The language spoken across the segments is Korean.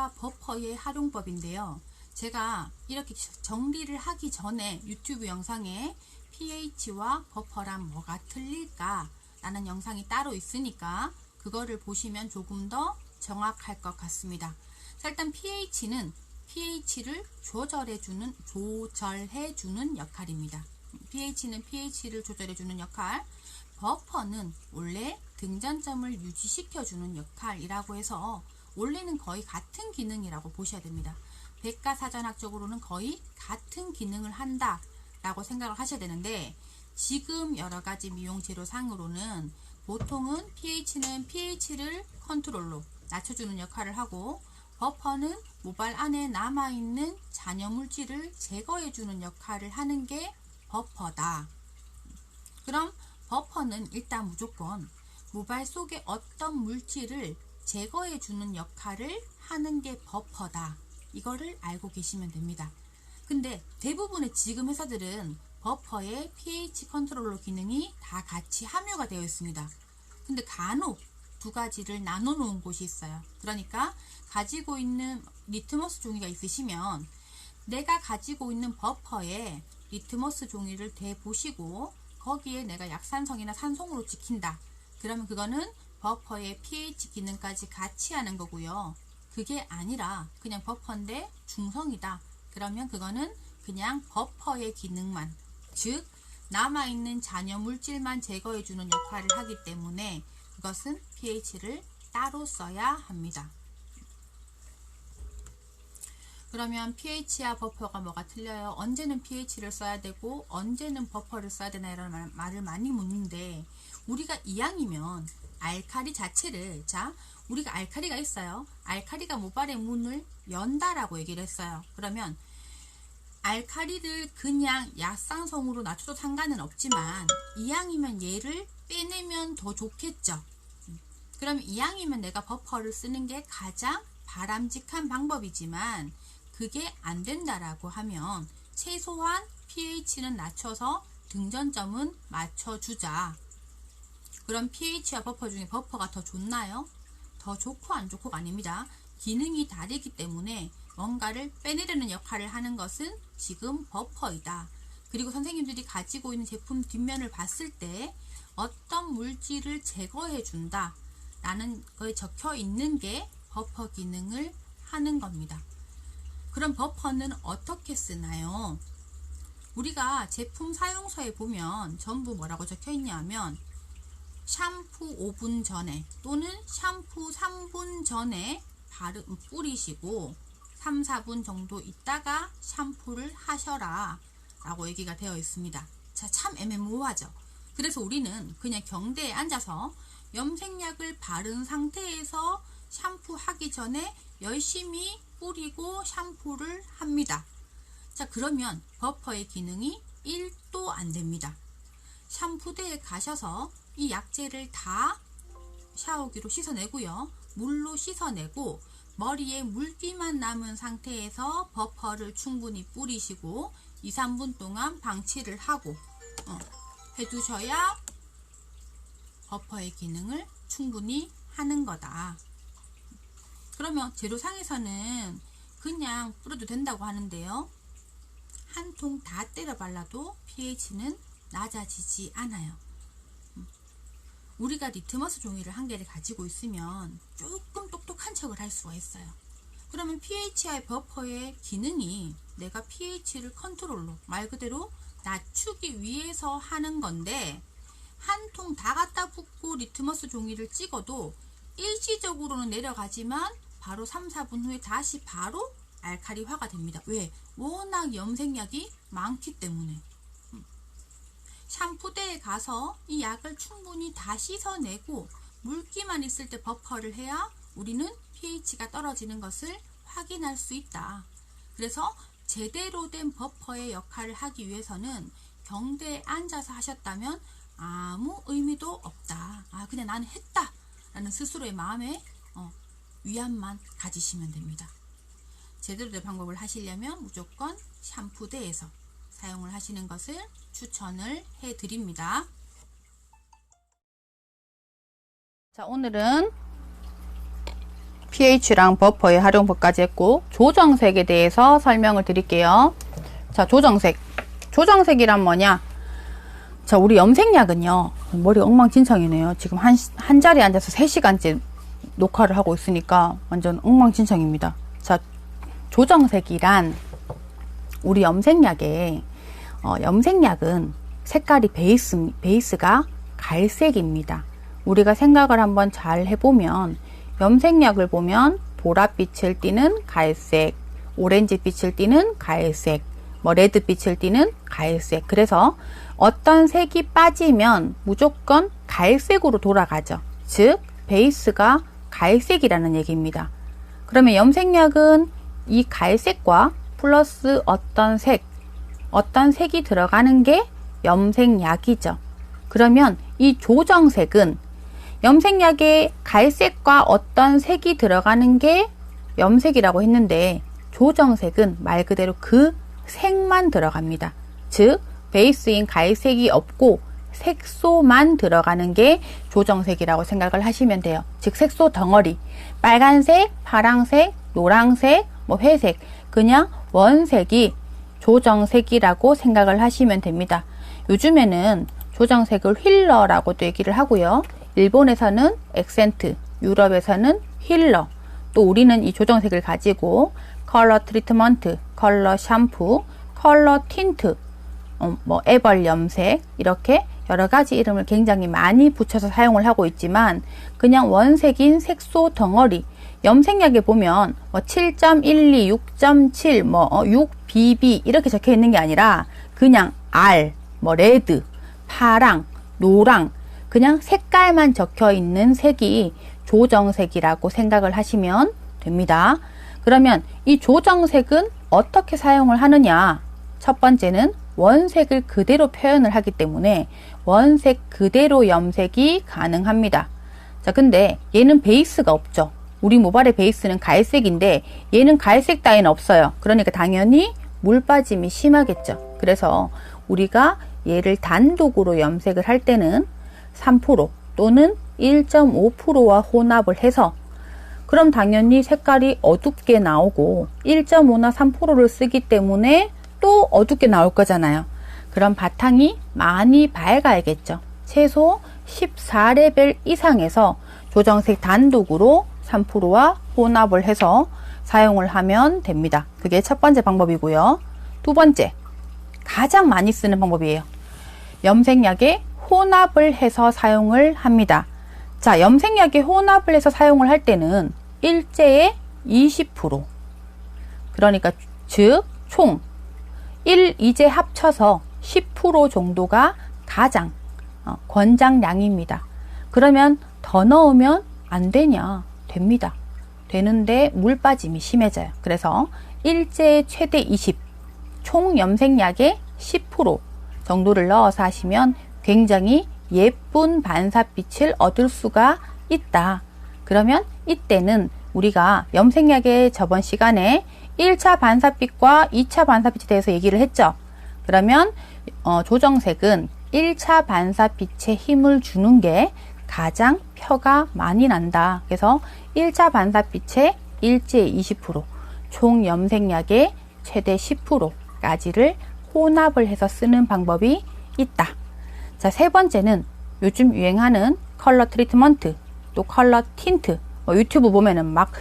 pH와 버퍼의 활용법인데요. 제가 이렇게 정리를 하기 전에 유튜브 영상에 pH와 버퍼랑 뭐가 틀릴까 라는 영상이 따로 있으니까 그거를 보시면 조금 더 정확할 것 같습니다. 자, 일단 pH는 pH를 조절해주는 역할입니다. pH는 pH를 조절해주는 역할, 버퍼는 원래 등잔점을 유지시켜주는 역할이라고 해서 원래는 거의 같은 기능이라고 보셔야 됩니다. 백과사전학적으로는 거의 같은 기능을 한다 라고 생각을 하셔야 되는데, 지금 여러가지 미용 재료상으로는 보통은 pH는 pH를 컨트롤로 낮춰주는 역할을 하고, 버퍼는 모발 안에 남아있는 잔여물질을 제거해주는 역할을 하는 게 버퍼다. 그럼 버퍼는 일단 무조건 모발 속에 어떤 물질을 제거해주는 역할을 하는 게 버퍼다. 이거를 알고 계시면 됩니다. 근데 대부분의 지금 회사들은 버퍼의 pH 컨트롤러 기능이 다 같이 함유가 되어 있습니다. 근데 간혹 두 가지를 나눠 놓은 곳이 있어요. 그러니까 가지고 있는 리트머스 종이가 있으시면 내가 가지고 있는 버퍼에 리트머스 종이를 대보시고 거기에 내가 약산성이나 산성으로 찍힌다. 그러면 그거는 버퍼의 pH 기능까지 같이 하는 거고요. 그게 아니라 그냥 버퍼인데 중성이다. 그러면 그거는 그냥 버퍼의 기능만, 즉 남아있는 잔여 물질만 제거해주는 역할을 하기 때문에 그것은 pH를 따로 써야 합니다. 그러면 pH와 버퍼가 뭐가 틀려요? 언제는 pH를 써야 되고 언제는 버퍼를 써야 되나 이런 말을 많이 묻는데, 우리가 이왕이면 알칼리 자체를, 자 우리가 알칼리가 있어요. 알칼리가 모발의 문을 연다라고 얘기를 했어요. 그러면 알칼리를 그냥 약산성으로 낮춰도 상관은 없지만 이왕이면 얘를 빼내면 더 좋겠죠. 그럼 이왕이면 내가 버퍼를 쓰는 게 가장 바람직한 방법이지만 그게 안 된다라고 하면 최소한 pH는 낮춰서 등전점은 맞춰주자. 그럼 pH와 버퍼 중에 버퍼가 더 좋나요? 더 좋고 안 좋고가 아닙니다. 기능이 다르기 때문에 뭔가를 빼내려는 역할을 하는 것은 지금 버퍼이다. 그리고 선생님들이 가지고 있는 제품 뒷면을 봤을 때 어떤 물질을 제거해 준다 라는 거에 적혀 있는 게 버퍼 기능을 하는 겁니다. 그럼 버퍼는 어떻게 쓰나요? 우리가 제품 사용서에 보면 전부 뭐라고 적혀 있냐면 샴푸 5분 전에 또는 샴푸 3분 전에 뿌리시고 3, 4분 정도 있다가 샴푸를 하셔라 라고 얘기가 되어 있습니다. 자, 참 애매모호하죠. 그래서 우리는 그냥 경대에 앉아서 염색약을 바른 상태에서 샴푸하기 전에 열심히 뿌리고 샴푸를 합니다. 자, 그러면 버퍼의 기능이 1도 안 됩니다. 샴푸대에 가셔서 이 약재를 다 샤워기로 씻어내고요. 물로 씻어내고 머리에 물기만 남은 상태에서 버퍼를 충분히 뿌리시고 2, 3분 동안 방치를 하고 해두셔야 버퍼의 기능을 충분히 하는 거다. 그러면 재료상에서는 그냥 뿌려도 된다고 하는데요. 한 통 다 때려 발라도 pH는 낮아지지 않아요. 우리가 리트머스 종이를 한 개를 가지고 있으면 조금 똑똑한 척을 할 수가 있어요. 그러면 pH와 버퍼의 기능이 내가 pH를 컨트롤로, 말 그대로 낮추기 위해서 하는 건데, 한 통 다 갖다 붓고 리트머스 종이를 찍어도 일시적으로는 내려가지만 바로 3, 4분 후에 다시 바로 알칼리화가 됩니다. 왜? 워낙 염색약이 많기 때문에. 샴푸대에 가서 이 약을 충분히 다 씻어내고 물기만 있을 때 버퍼를 해야 우리는 pH가 떨어지는 것을 확인할 수 있다. 그래서 제대로 된 버퍼의 역할을 하기 위해서는 경대에 앉아서 하셨다면 아무 의미도 없다. 그냥 나는 했다 라는 스스로의 마음에 위안만 가지시면 됩니다. 제대로 된 방법을 하시려면 무조건 샴푸대에서 사용을 하시는 것을 추천을 해드립니다. 자, 오늘은 pH랑 버퍼의 활용법까지 했고, 조정색에 대해서 설명을 드릴게요. 자, 조정색. 조정색이란 뭐냐? 자, 우리 염색약은요, 머리가 엉망진창이네요. 지금 한 자리에 앉아서 3시간째 녹화를 하고 있으니까 완전 엉망진창입니다. 자, 조정색이란 우리 염색약에, 염색약은 색깔이 베이스가 갈색입니다. 우리가 생각을 한번 잘 해보면, 염색약을 보면 보랏빛을 띠는 갈색, 오렌지빛을 띠는 갈색, 뭐 레드빛을 띠는 갈색. 그래서 어떤 색이 빠지면 무조건 갈색으로 돌아가죠. 즉 베이스가 갈색이라는 얘기입니다. 그러면 염색약은 이 갈색과 플러스 어떤 색이 들어가는 게 염색약이죠. 그러면 이 조정색은 염색약에 갈색과 어떤 색이 들어가는 게 염색이라고 했는데, 조정색은 말 그대로 그 색만 들어갑니다. 즉 베이스인 갈색이 없고 색소만 들어가는 게 조정색이라고 생각을 하시면 돼요. 즉 색소 덩어리, 빨간색, 파랑색, 노랑색, 뭐 회색, 그냥 원색이 조정색이라고 생각을 하시면 됩니다. 요즘에는 조정색을 휠러라고도 얘기를 하고요. 일본에서는 액센트, 유럽에서는 휠러, 또 우리는 이 조정색을 가지고 컬러 트리트먼트, 컬러 샴푸, 컬러 틴트, 뭐 애벌 염색, 이렇게 여러 가지 이름을 굉장히 많이 붙여서 사용을 하고 있지만, 그냥 원색인 색소 덩어리, 염색약에 보면 뭐 7.12, 6.7, 뭐 6BB 이렇게 적혀 있는 게 아니라 그냥 R, 뭐 레드, 파랑, 노랑, 그냥 색깔만 적혀 있는 색이 조정색이라고 생각을 하시면 됩니다. 그러면 이 조정색은 어떻게 사용을 하느냐? 첫 번째는 원색을 그대로 표현을 하기 때문에 원색 그대로 염색이 가능합니다. 자, 근데 얘는 베이스가 없죠. 우리 모발의 베이스는 갈색인데 얘는 갈색 따위는 없어요. 그러니까 당연히 물 빠짐이 심하겠죠. 그래서 우리가 얘를 단독으로 염색을 할 때는 3% 또는 1.5%와 혼합을 해서, 그럼 당연히 색깔이 어둡게 나오고 1.5나 3%를 쓰기 때문에 또 어둡게 나올 거잖아요. 그럼 바탕이 많이 밝아야겠죠. 최소 14레벨 이상에서 조정색 단독으로 3%와 혼합을 해서 사용을 하면 됩니다. 그게 첫 번째 방법이고요. 두 번째, 가장 많이 쓰는 방법이에요. 염색약에 혼합을 해서 사용을 합니다. 자, 염색약에 혼합을 해서 사용을 할 때는 일제에 20%, 그러니까 즉 총 1, 2제 합쳐서 10% 정도가 가장 권장량입니다. 그러면 더 넣으면 안 되냐? 됩니다. 되는데 물 빠짐이 심해져요. 그래서 일제에 최대 20, 총 염색약의 10% 정도를 넣어서 하시면 굉장히 예쁜 반사빛을 얻을 수가 있다. 그러면 이때는 우리가 염색약의 저번 시간에 1차 반사빛과 2차 반사빛에 대해서 얘기를 했죠. 그러면 조정색은 1차 반사빛에 힘을 주는 게 가장 표가 많이 난다. 그래서 1차 반사빛에 일제 20%, 총 염색약의 최대 10%까지를 혼합을 해서 쓰는 방법이 있다. 자, 세 번째는 요즘 유행하는 컬러 트리트먼트, 또 컬러 틴트. 유튜브 보면은 막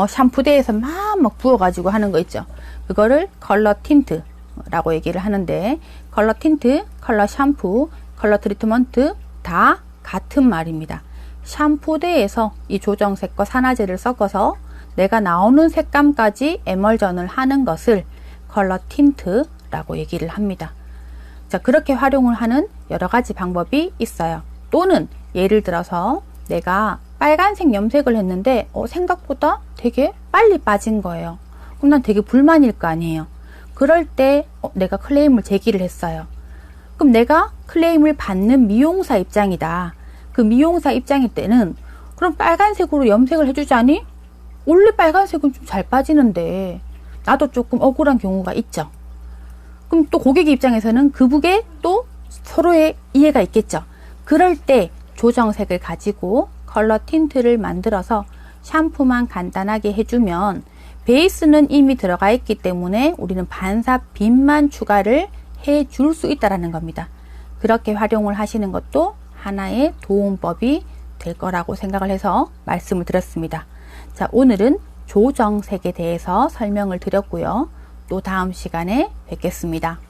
샴푸대에서 막 부어가지고 하는 거 있죠. 그거를 컬러 틴트라고 얘기를 하는데, 컬러 틴트, 컬러 샴푸, 컬러 트리트먼트 다 같은 말입니다. 샴푸대에서 이 조정색과 산화제를 섞어서 내가 나오는 색감까지 에멀전을 하는 것을 컬러 틴트라고 얘기를 합니다. 자, 그렇게 활용을 하는 여러 가지 방법이 있어요. 또는 예를 들어서 내가 빨간색 염색을 했는데 생각보다 되게 빨리 빠진 거예요. 그럼 난 되게 불만일 거 아니에요. 그럴 때 내가 클레임을 제기를 했어요. 그럼 내가 클레임을 받는 미용사 입장이다. 그 미용사 입장일 때는 그럼 빨간색으로 염색을 해주자니? 원래 빨간색은 좀 잘 빠지는데 나도 조금 억울한 경우가 있죠. 그럼 또 고객 입장에서는 그 부분에 또 서로의 이해가 있겠죠. 그럴 때 조정색을 가지고 컬러 틴트를 만들어서 샴푸만 간단하게 해주면 베이스는 이미 들어가 있기 때문에 우리는 반삽 빗만 추가를 해줄 수 있다는 겁니다. 그렇게 활용을 하시는 것도 하나의 도움법이 될 거라고 생각을 해서 말씀을 드렸습니다. 자, 오늘은 조정색에 대해서 설명을 드렸고요. 또 다음 시간에 뵙겠습니다.